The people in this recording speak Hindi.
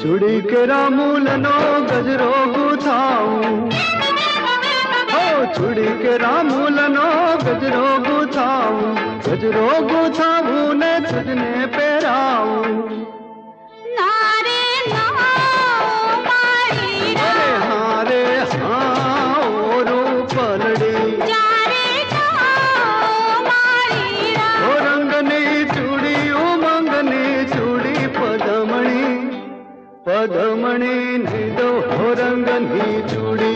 चूड़ी के रामूलनो गजरो गुथाऊं, हो चूड़ी के रामूलनो गजरो गुथाऊं, गजरो गुथाऊं ने तुझने पहराऊं। नारे ना मारी रा, अरे हाँ रे हाँ ओ रूपलड़ी, जा रे ना मारी रा, ओ रंगनी चूड़ी उमंगनी चूड़ी पदमणी, पदमणी नहीं दो हो रंगनी चूड़ी।